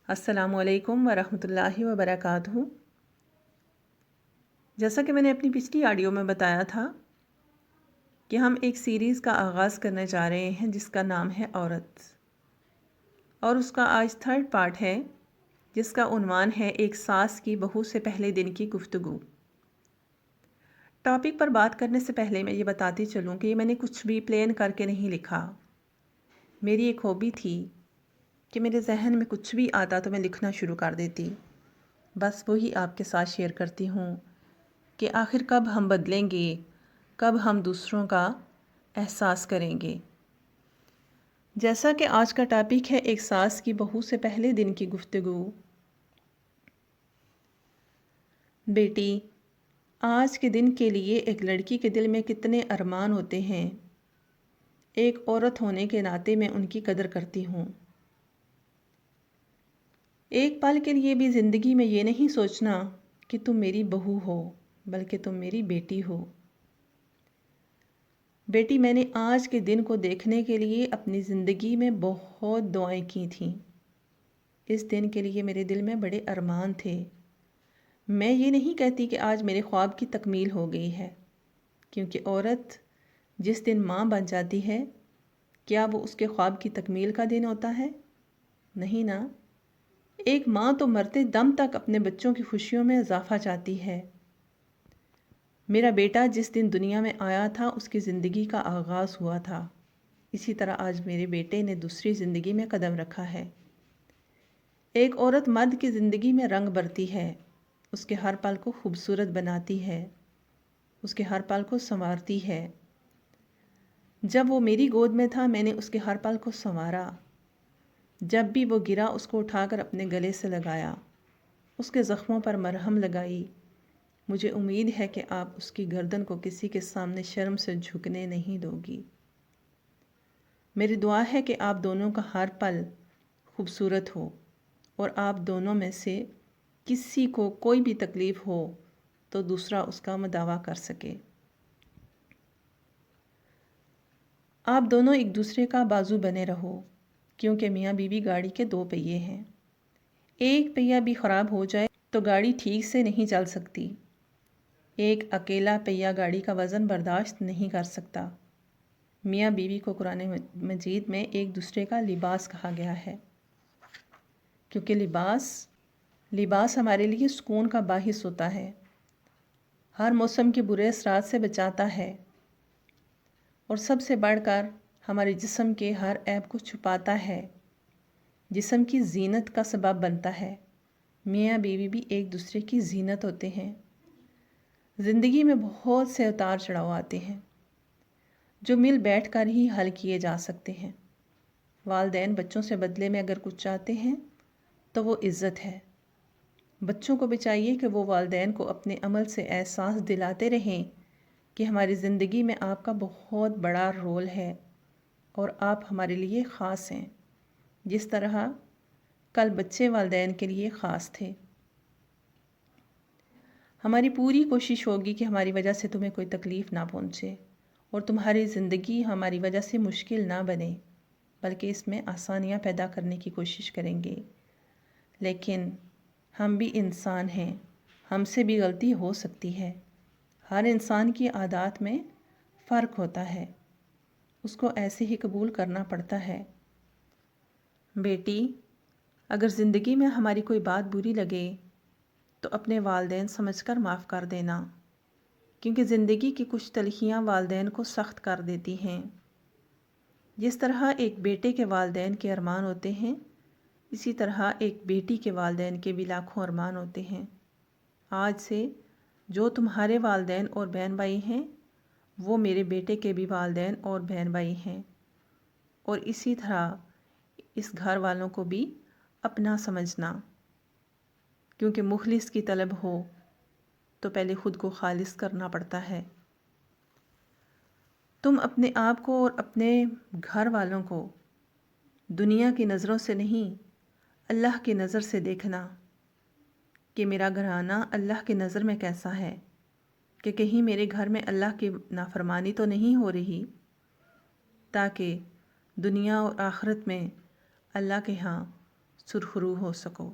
السلام علیکم ورحمۃ اللہ وبرکاتہ۔ جیسا کہ میں نے اپنی پچھلی آڈیو میں بتایا تھا کہ ہم ایک سیریز کا آغاز کرنے جا رہے ہیں جس کا نام ہے عورت، اور اس کا آج 3rd پارٹ ہے جس کا عنوان ہے ایک ساس کی بہو سے پہلے دن کی گفتگو۔ ٹاپک پر بات کرنے سے پہلے میں یہ بتاتی چلوں کہ یہ میں نے کچھ بھی پلان کر کے نہیں لکھا۔ میری ایک ہابی تھی کہ میرے ذہن میں کچھ بھی آتا تو میں لکھنا شروع کر دیتی، بس وہی آپ کے ساتھ شیئر کرتی ہوں کہ آخر کب ہم بدلیں گے، کب ہم دوسروں کا احساس کریں گے۔ جیسا کہ آج کا ٹاپک ہے ایک ساس کی بہو سے پہلے دن کی گفتگو۔ بیٹی، آج کے دن کے لیے ایک لڑکی کے دل میں کتنے ارمان ہوتے ہیں۔ ایک عورت ہونے کے ناطے میں ان کی قدر کرتی ہوں۔ ایک پل کے لیے بھی زندگی میں یہ نہیں سوچنا کہ تم میری بہو ہو، بلکہ تم میری بیٹی ہو۔ بیٹی، میں نے آج کے دن کو دیکھنے کے لیے اپنی زندگی میں بہت دعائیں کی تھیں۔ اس دن کے لیے میرے دل میں بڑے ارمان تھے۔ میں یہ نہیں کہتی کہ آج میرے خواب کی تکمیل ہو گئی ہے، کیونکہ عورت جس دن ماں بن جاتی ہے، کیا وہ اس کے خواب کی تکمیل کا دن ہوتا ہے؟ نہیں نا۔ ایک ماں تو مرتے دم تک اپنے بچوں کی خوشیوں میں اضافہ چاہتی ہے۔ میرا بیٹا جس دن دنیا میں آیا تھا اس کی زندگی کا آغاز ہوا تھا، اسی طرح آج میرے بیٹے نے دوسری زندگی میں قدم رکھا ہے۔ ایک عورت مرد کی زندگی میں رنگ بھرتی ہے، اس کے ہر پل کو خوبصورت بناتی ہے، اس کے ہر پل کو سنوارتی ہے۔ جب وہ میری گود میں تھا میں نے اس کے ہر پل کو سنوارا۔ جب بھی وہ گرا اس کو اٹھا کر اپنے گلے سے لگایا، اس کے زخموں پر مرہم لگائی۔ مجھے امید ہے کہ آپ اس کی گردن کو کسی کے سامنے شرم سے جھکنے نہیں دو گی۔ میری دعا ہے کہ آپ دونوں کا ہر پل خوبصورت ہو، اور آپ دونوں میں سے کسی کو کوئی بھی تکلیف ہو تو دوسرا اس کا مداوع کر سکے۔ آپ دونوں ایک دوسرے کا بازو بنے رہو، کیونکہ میاں بیوی گاڑی کے 2 پہیے ہیں۔ ایک پہیہ بھی خراب ہو جائے تو گاڑی ٹھیک سے نہیں چل سکتی۔ ایک اکیلا پہیہ گاڑی کا وزن برداشت نہیں کر سکتا۔ میاں بیوی کو قرآن مجید میں ایک دوسرے کا لباس کہا گیا ہے، کیونکہ لباس ہمارے لیے سکون کا باعث ہوتا ہے، ہر موسم کے برے اثرات سے بچاتا ہے، اور سب سے بڑھ کر ہمارے جسم کے ہر عیب کو چھپاتا ہے، جسم کی زینت کا سبب بنتا ہے۔ میاں بیوی بھی ایک دوسرے کی زینت ہوتے ہیں۔ زندگی میں بہت سے اتار چڑھاؤ آتے ہیں جو مل بیٹھ کر ہی حل کیے جا سکتے ہیں۔ والدین بچوں سے بدلے میں اگر کچھ چاہتے ہیں تو وہ عزت ہے۔ بچوں کو بھی چاہیے کہ وہ والدین کو اپنے عمل سے احساس دلاتے رہیں کہ ہماری زندگی میں آپ کا بہت بڑا رول ہے اور آپ ہمارے لیے خاص ہیں، جس طرح کل بچے والدین کے لیے خاص تھے۔ ہماری پوری کوشش ہوگی کہ ہماری وجہ سے تمہیں کوئی تکلیف نہ پہنچے اور تمہاری زندگی ہماری وجہ سے مشکل نہ بنے، بلکہ اس میں آسانیاں پیدا کرنے کی کوشش کریں گے۔ لیکن ہم بھی انسان ہیں، ہم سے بھی غلطی ہو سکتی ہے۔ ہر انسان کی عادات میں فرق ہوتا ہے، اس کو ایسے ہی قبول کرنا پڑتا ہے۔ بیٹی، اگر زندگی میں ہماری کوئی بات بری لگے تو اپنے والدین سمجھ کر معاف کر دینا، کیونکہ زندگی کی کچھ تلخیاں والدین کو سخت کر دیتی ہیں۔ جس طرح ایک بیٹے کے والدین کے ارمان ہوتے ہیں، اسی طرح ایک بیٹی کے والدین کے بھی لاکھوں ارمان ہوتے ہیں۔ آج سے جو تمہارے والدین اور بہن بھائی ہیں وہ میرے بیٹے کے بھی والدین اور بہن بھائی ہیں، اور اسی طرح اس گھر والوں کو بھی اپنا سمجھنا، کیونکہ مخلص کی طلب ہو تو پہلے خود کو خالص کرنا پڑتا ہے۔ تم اپنے آپ کو اور اپنے گھر والوں کو دنیا کی نظروں سے نہیں، اللہ کی نظر سے دیکھنا کہ میرا گھرانہ اللہ کی نظر میں کیسا ہے، کہ کہیں میرے گھر میں اللہ کی نافرمانی تو نہیں ہو رہی، تاکہ دنیا اور آخرت میں اللہ کے ہاں سرخرو ہو سکو۔